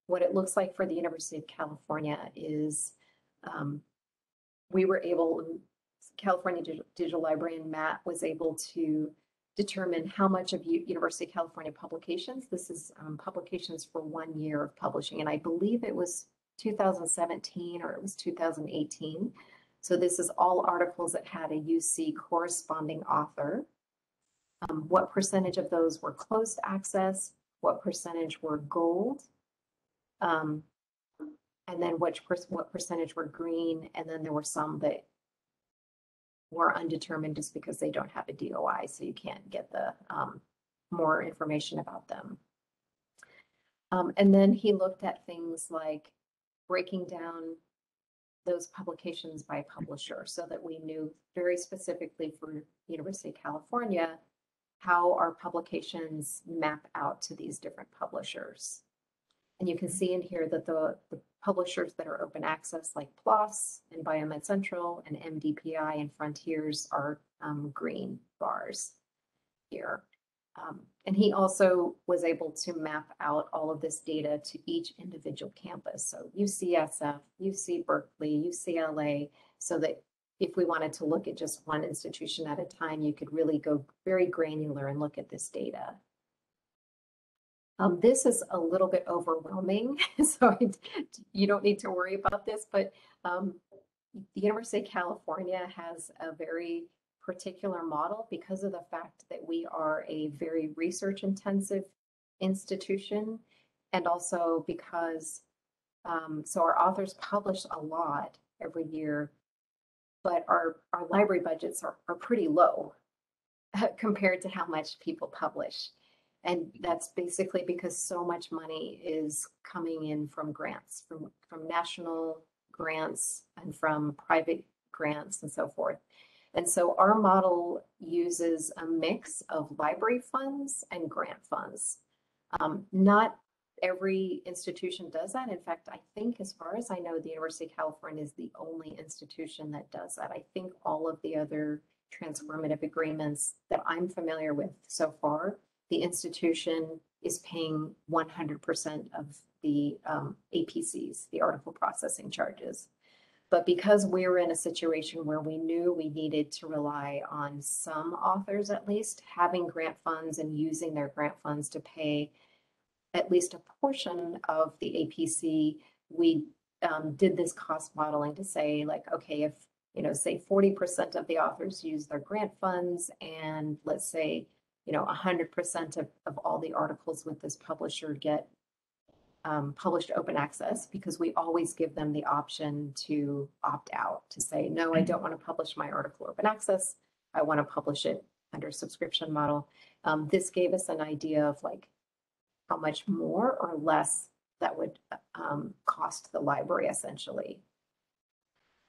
what it looks like for the University of California is we were able, California Digital Library and Matt was able to determine how much of University of California publications, this is publications for 1 year of publishing, and I believe it was 2017 or it was 2018. So this is all articles that had a UC corresponding author. What percentage of those were closed access? What percentage were gold? And then what percentage were green? And then there were some that were undetermined just because they don't have a DOI, so you can't get the more information about them. And then he looked at things like breaking down those publications by publisher so that we knew very specifically for University of California how our publications map out to these different publishers. And you can see in here that the publishers that are open access, like PLOS and Biomed Central and MDPI and Frontiers, are green bars here. And he also was able to map out all of this data to each individual campus. So UCSF, UC Berkeley, UCLA, so that if we wanted to look at just one institution at a time, you could really go very granular and look at this data. This is a little bit overwhelming, so you don't need to worry about this, but the University of California has a very particular model because of the fact that we are a very research-intensive institution, and also because, so our authors publish a lot every year, but our library budgets are pretty low compared to how much people publish. And that's basically because so much money is coming in from grants, from national grants and from private grants and so forth. And so our model uses a mix of library funds and grant funds. Not every institution does that. In fact, I think as far as I know, the University of California is the only institution that does that. I think all of the other transformative agreements that I'm familiar with so far, the institution is paying 100% of the APCs, the article processing charges. But because we were in a situation where we knew we needed to rely on some authors, at least having grant funds and using their grant funds to pay at least a portion of the APC, we did this cost modeling to say, like, okay, if, you know, say 40% of the authors use their grant funds, and let's say, you know, 100% of all the articles with this publisher get published open access because we always give them the option to opt out, to say, no, I don't want to publish my article open access. I want to publish it under subscription model. This gave us an idea of like how much more or less that would cost the library essentially.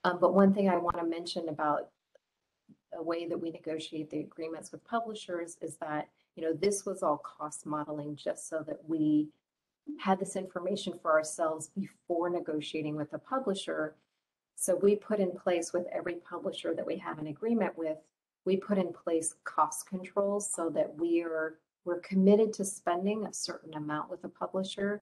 But one thing I want to mention about a way that we negotiate the agreements with publishers is that, you know, this was all cost modeling just so that we had this information for ourselves before negotiating with the publisher. So we put in place with every publisher that we have an agreement with, we put in place cost controls so that we're committed to spending a certain amount with a publisher.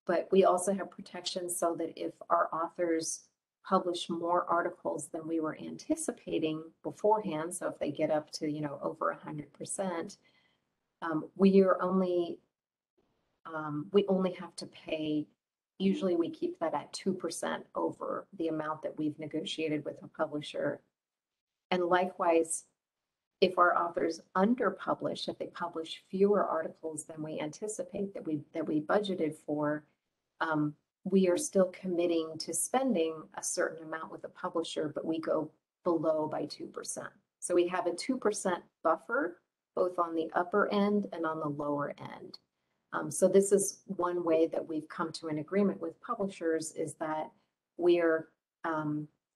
But we also have protections so that if our authors publish more articles than we were anticipating beforehand, so if they get up to, you know, over 100%, we only have to pay, usually we keep that at 2% over the amount that we've negotiated with a publisher. And likewise, if our authors underpublish, if they publish fewer articles than we anticipate that we budgeted for, we are still committing to spending a certain amount with a publisher, but we go below by 2%. So we have a 2% buffer, both on the upper end and on the lower end. So this is one way that we've come to an agreement with publishers, is that we are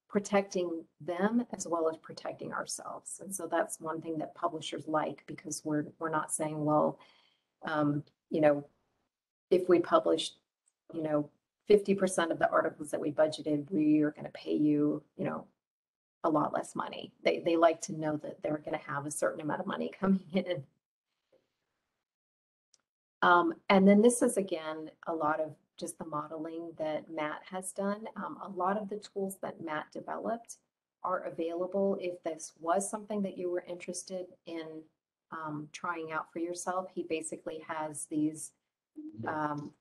protecting them as well as protecting ourselves. And so that's one thing that publishers like, because we're not saying, well, you know, if we published, you know, 50% of the articles that we budgeted, we are going to pay you, you know, a lot less money. They like to know that they're going to have a certain amount of money coming in. And then this is, again, a lot of just the modeling that Matt has done. A lot of the tools that Matt developed are available if this was something that you were interested in trying out for yourself. He basically has these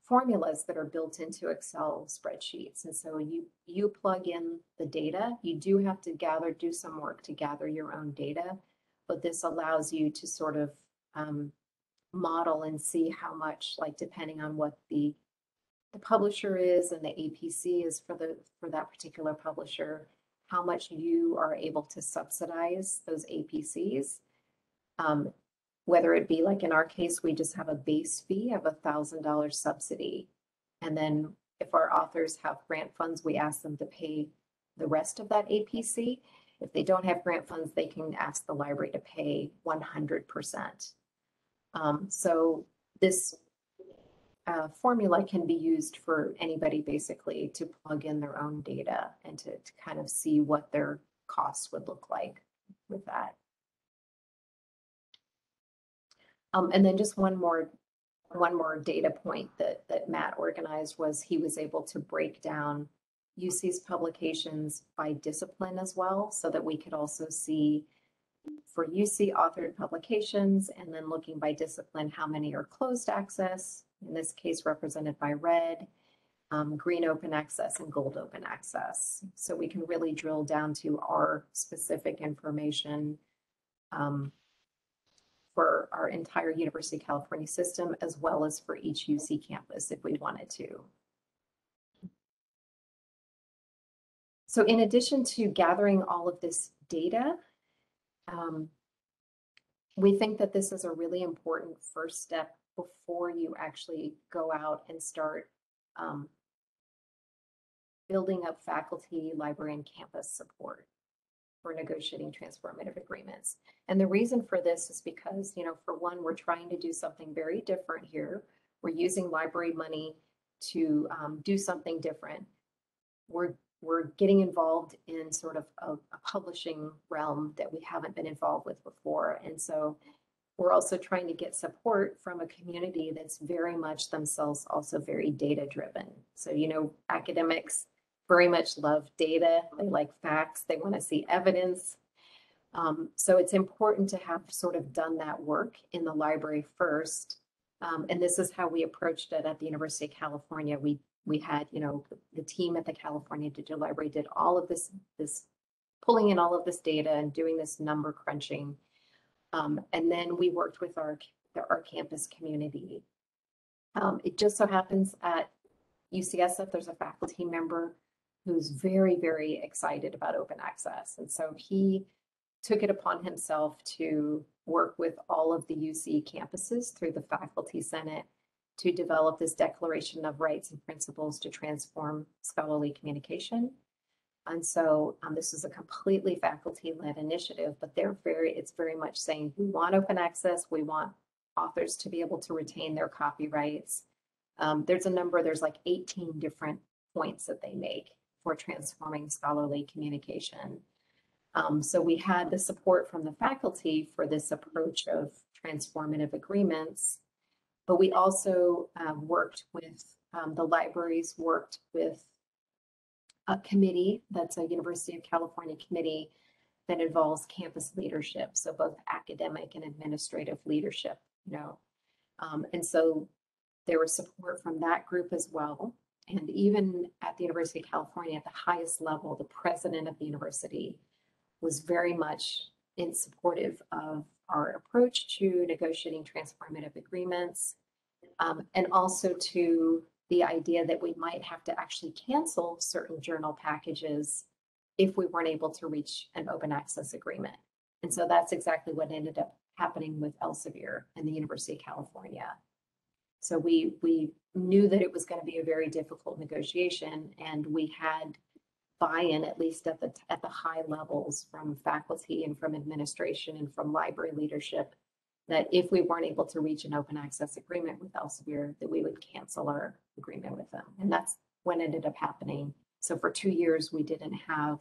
formulas that are built into Excel spreadsheets. And so you plug in the data. You do have to do some work to gather your own data, but this allows you to sort of model and see how much, like depending on what the publisher is and the APC is for that particular publisher, how much you are able to subsidize those APCs. Whether it be like in our case, we just have a base fee of $1,000 subsidy. And then if our authors have grant funds, we ask them to pay the rest of that APC. If they don't have grant funds, they can ask the library to pay 100%. So this formula can be used for anybody basically to plug in their own data and to kind of see what their costs would look like with that. And then just one more data point that Matt organized was he was able to break down UC's publications by discipline as well, so that we could also see for UC authored publications, and then looking by discipline, how many are closed access, in this case represented by red, green open access, and gold open access. So we can really drill down to our specific information for our entire University of California system, as well as for each UC campus if we wanted to. So in addition to gathering all of this data, we think that this is a really important first step before you actually go out and start building up faculty, library, and campus support for negotiating transformative agreements. And the reason for this is because, you know, for one, we're trying to do something very different here. We're using library money to do something different. We're getting involved in sort of a publishing realm that we haven't been involved with before. And so we're also trying to get support from a community that's very much themselves also very data driven. So, you know, academics very much love data. They like facts. They want to see evidence. So it's important to have sort of done that work in the library first. And this is how we approached it at the University of California. We had, you know, the team at the California Digital Library did all of this pulling in all of this data and doing this number crunching. And then we worked with our campus community It just so happens at UCSF, there's a faculty member who's very, very excited about open access. And so he took it upon himself to work with all of the UC campuses through the Faculty Senate to develop this Declaration of Rights and Principles to transform scholarly communication. And so this is a completely faculty-led initiative, but it's very much saying we want open access, we want authors to be able to retain their copyrights. There's like 18 different points that they make for transforming scholarly communication. So we had the support from the faculty for this approach of transformative agreements, but we also worked with the libraries, worked with a committee that's a University of California committee that involves campus leadership, so both academic and administrative leadership, and so there was support from that group as well. And even at the University of California, at the highest level, the president of the university was very much supportive of our approach to negotiating transformative agreements, and also to the idea that we might have to actually cancel certain journal packages if we weren't able to reach an open access agreement. And so that's exactly what ended up happening with Elsevier and the University of California. So we knew that it was going to be a very difficult negotiation, and we had buy-in, at least at the high levels, from faculty and from administration and from library leadership, that if we weren't able to reach an open access agreement with Elsevier, that we would cancel our agreement with them. And that's what ended up happening. So for 2 years, we didn't have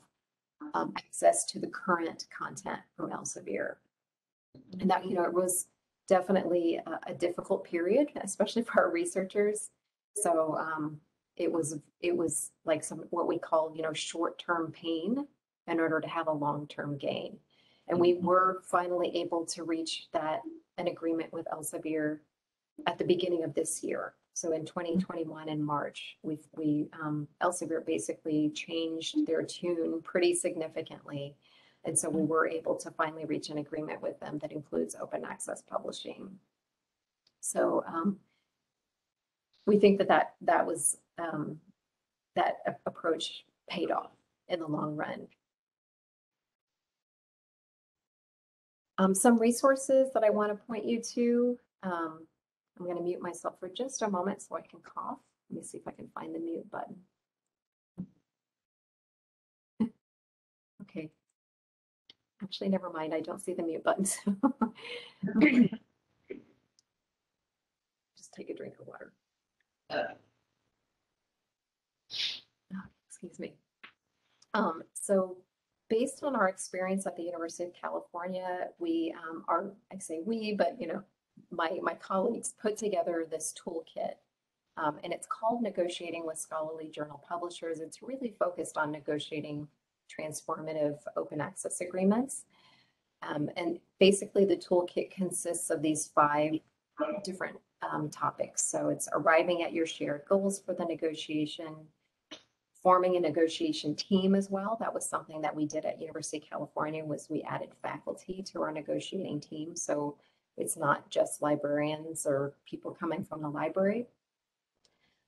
access to the current content from Elsevier. And that, it was definitely a difficult period, especially for our researchers. So it was like what we call, short-term pain in order to have a long-term gain. And we were finally able to reach an agreement with Elsevier at the beginning of this year. So in 2021 in March, Elsevier basically changed their tune pretty significantly. And so we were able to finally reach an agreement with them that includes open access publishing. So we think that approach paid off in the long run. Some resources that I want to point you to. I'm going to mute myself for just a moment so I can cough. Let me see if I can find the mute button. Okay. Actually, never mind. I don't see the mute button. So just take a drink of water. Excuse me. So based on our experience at the University of California, I say we, but my colleagues put together this toolkit, and it's called Negotiating with Scholarly Journal Publishers. It's really focused on negotiating transformative open access agreements. And basically the toolkit consists of these 5 different topics. So it's arriving at your shared goals for the negotiation, forming a negotiation team as well. That was something that we did at University of California, was we added faculty to our negotiating team. So it's not just librarians or people coming from the library.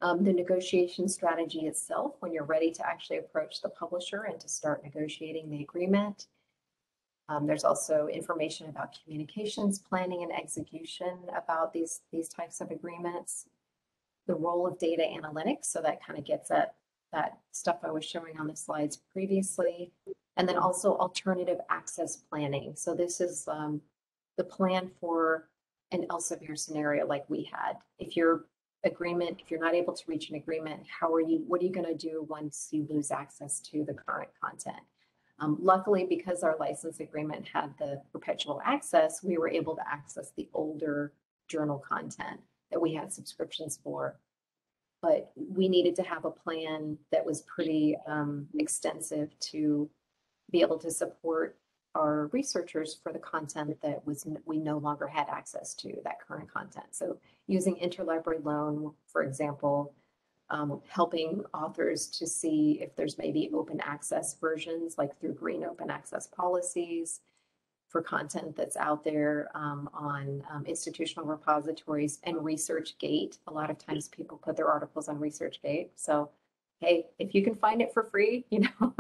The negotiation strategy itself, when you're ready to actually approach the publisher and to start negotiating the agreement. There's also information about communications, planning, and execution about these types of agreements. The role of data analytics, so that kind of gets at that stuff I was showing on the slides previously. And then also alternative access planning. So this is the plan for an Elsevier scenario like we had. If you're not able to reach an agreement, what are you going to do once you lose access to the current content? Luckily, because our license agreement had the perpetual access, we were able to access the older journal content that we had subscriptions for. But we needed to have a plan that was pretty extensive to be able to support our researchers for the content that we no longer had access to, that current content. So using interlibrary loan, for example, helping authors to see if there's maybe open access versions, like through green open access policies. for content that's out there on institutional repositories and ResearchGate. A lot of times people put their articles on ResearchGate. So, hey, if you can find it for free, you know.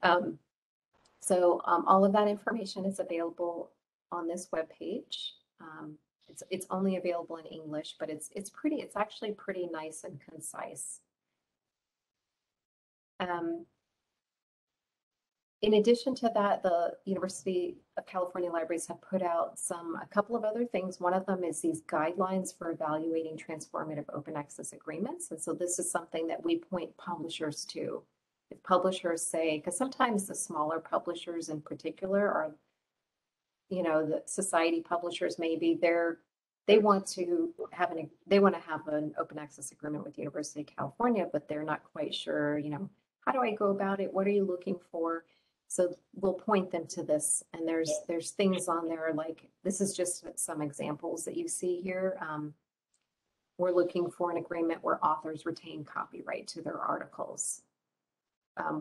All of that information is available on this webpage. It's only available in English, but it's actually pretty nice and concise. In addition to that, the University of California Libraries have put out a couple of other things. One of them is these guidelines for evaluating transformative open access agreements. And so this is something that we point publishers to. If publishers say, because sometimes the smaller publishers in particular are, you know, the society publishers, maybe they want to have an open access agreement with the University of California, but they're not quite sure, you know, how do I go about it? What are you looking for? So we'll point them to this, and there's things on there like, this is just some examples that you see here. We're looking for an agreement where authors retain copyright to their articles.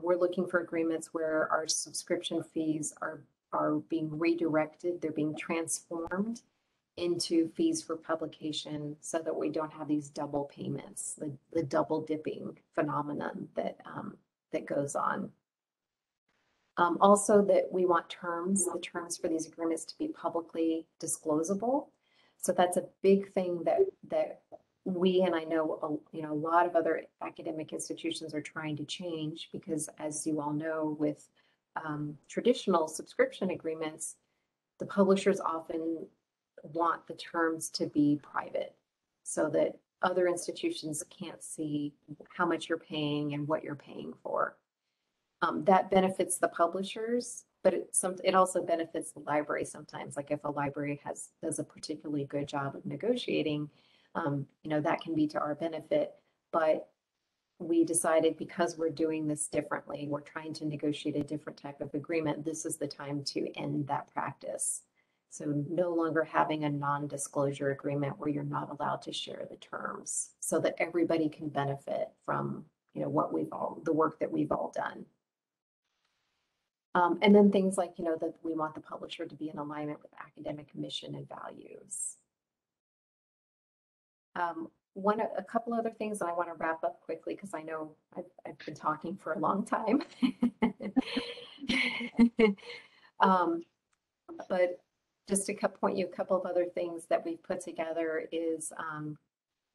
We're looking for agreements where our subscription fees are being redirected, they're being transformed into fees for publication so that we don't have these double payments, the double dipping phenomenon that goes on. Also that we want the terms for these agreements to be publicly disclosable. So that's a big thing that we, and I know, you know, a lot of other academic institutions are trying to change, because as you all know, with traditional subscription agreements, the publishers often want the terms to be private so that other institutions can't see how much you're paying and what you're paying for. That benefits the publishers, but it also benefits the library sometimes. Like if a library does a particularly good job of negotiating, you know, that can be to our benefit. But we decided, because we're doing this differently, we're trying to negotiate a different type of agreement, this is the time to end that practice. So no longer having a non-disclosure agreement where you're not allowed to share the terms, so that everybody can benefit from, you know, the work that we've all done. And then things like, you know, that we want the publisher to be in alignment with academic mission and values. A couple other things, and I want to wrap up quickly because I know I've been talking for a long time. But just to point you a couple of other things that we've put together is,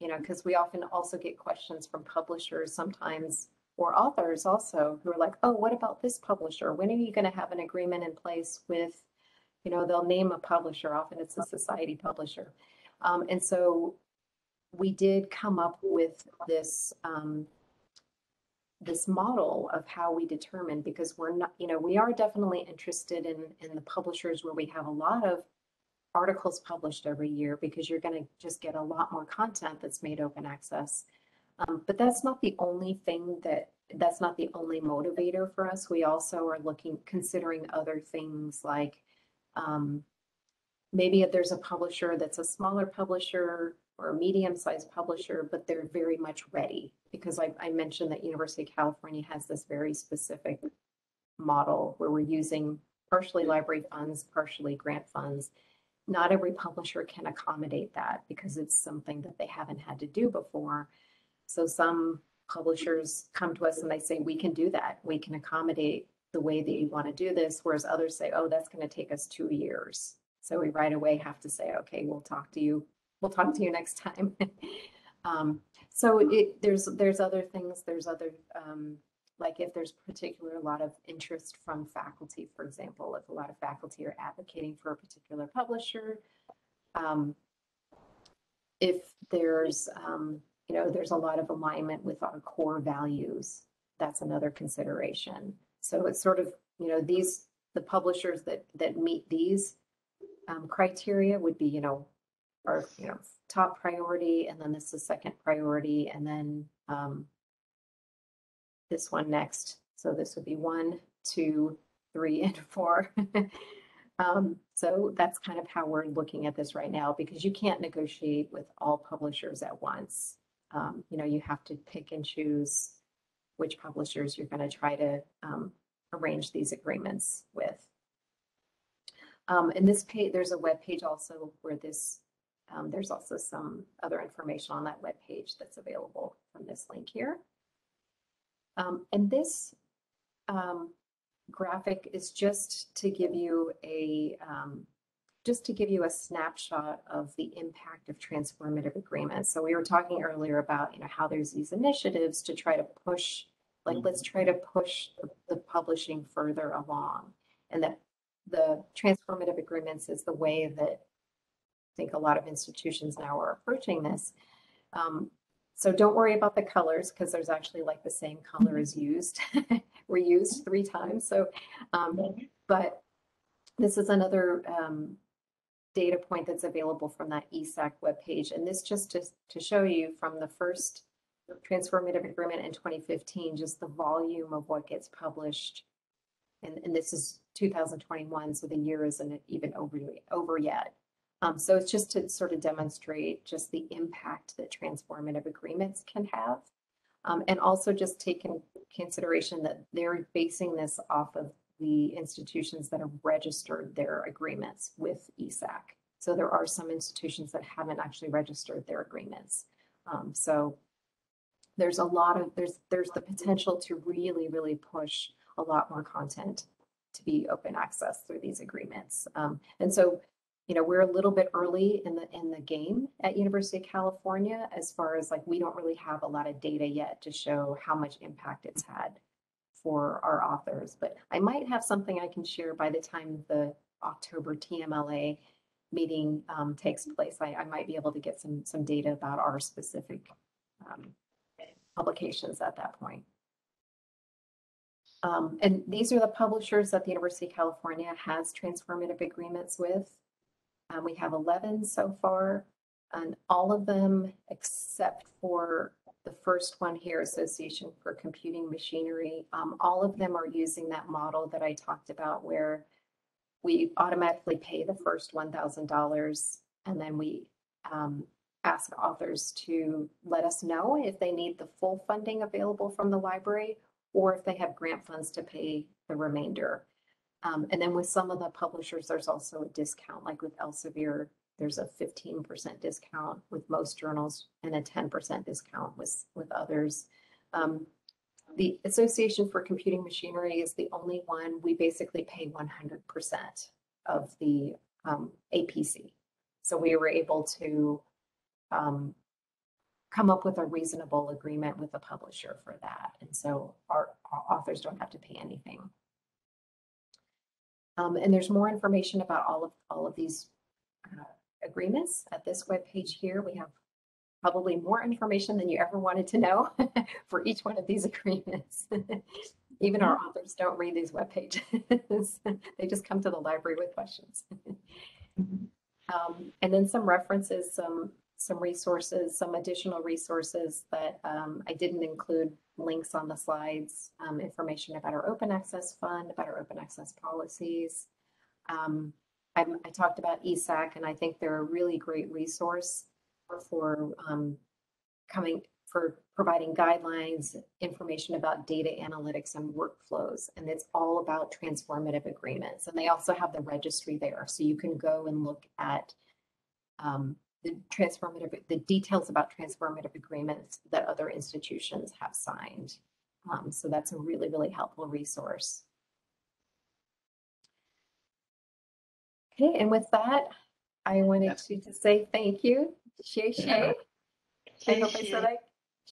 you know, because we often also get questions from publishers sometimes, or authors also, who are like, oh, what about this publisher? When are you going to have an agreement in place with, you know, they'll name a publisher, often it's a society publisher. And so we did come up with this this model of how we determine, because we're not, you know, we are definitely interested in the publishers where we have a lot of articles published every year, because you're going to just get a lot more content that's made open access. But that's not the only thing that's not the only motivator for us. We also are considering other things like maybe if there's a publisher that's a smaller publisher or a medium-sized publisher, but they're very much ready, because I mentioned that University of California has this very specific model where we're using partially library funds, partially grant funds. Not every publisher can accommodate that because it's something that they haven't had to do before. So some publishers come to us and they say, we can do that. We can accommodate the way that you want to do this. Whereas others say, oh, that's going to take us 2 years. So we right away have to say, okay, we'll talk to you. We'll talk to you next time. So there's other things. There's other, like if there's a lot of interest from faculty, for example, if a lot of faculty are advocating for a particular publisher, if there's, you know, there's a lot of alignment with our core values, that's another consideration. So it's sort of, you know, the publishers that meet these criteria would be, you know, our, you know, top priority, and then this is second priority, and then this one next. So this would be 1, 2, 3, and 4. So that's kind of how we're looking at this right now, because you can't negotiate with all publishers at once. You know, you have to pick and choose which publishers you're going to try to arrange these agreements with. And this page, there's a web page also where this, there's also some other information on that web page that's available from this link here. And this graphic is just to give you a snapshot of the impact of transformative agreements. So we were talking earlier about, how there's these initiatives to try to push, like, let's try to push the publishing further along, and that the transformative agreements is the way that I think a lot of institutions now are approaching this. So don't worry about the colors, because there's actually like the same color is used, reused 3 times. So, but this is another data point that's available from that ESAC webpage. And this just to show you from the first transformative agreement in 2015, just the volume of what gets published. And this is 2021, so the year isn't even over yet. So it's just to sort of demonstrate just the impact that transformative agreements can have. And also just take in consideration that they're basing this off of the institutions that have registered their agreements with ESAC. So there are some institutions that haven't actually registered their agreements. So there's there's the potential to really, really push a lot more content to be open access through these agreements. And so, we're a little bit early in the game at University of California, as far as like, we don't really have a lot of data yet to show how much impact it's had for our authors. But I might have something I can share by the time the October TMLA meeting takes place. I might be able to get some data about our specific publications at that point. And these are the publishers that the University of California has transformative agreements with. We have 11 so far, and all of them except for the first one here, Association for Computing Machinery, all of them are using that model that I talked about, where we automatically pay the first $1,000, and then we ask authors to let us know if they need the full funding available from the library, or if they have grant funds to pay the remainder. And then with some of the publishers, there's also a discount, like with Elsevier, there's a 15% discount with most journals and a 10% discount with others. The Association for Computing Machinery is the only one. We basically pay 100% of the APC. So we were able to come up with a reasonable agreement with the publisher for that. And so our authors don't have to pay anything. And there's more information about all of these agreements at this webpage here. We have probably more information than you ever wanted to know for each one of these agreements. Even our authors don't read these web pages. They just come to the library with questions. And then some references, some resources, some additional resources that I didn't include links on the slides, information about our open access fund, about our open access policies. I talked about ESAC, and I think they're a really great resource for providing guidelines, information about data analytics and workflows. And it's all about transformative agreements. And they also have the registry there. So you can go and look at the details about transformative agreements that other institutions have signed. So that's a really, really helpful resource. Okay, and with that, I wanted to say thank you, Shay. I hope I said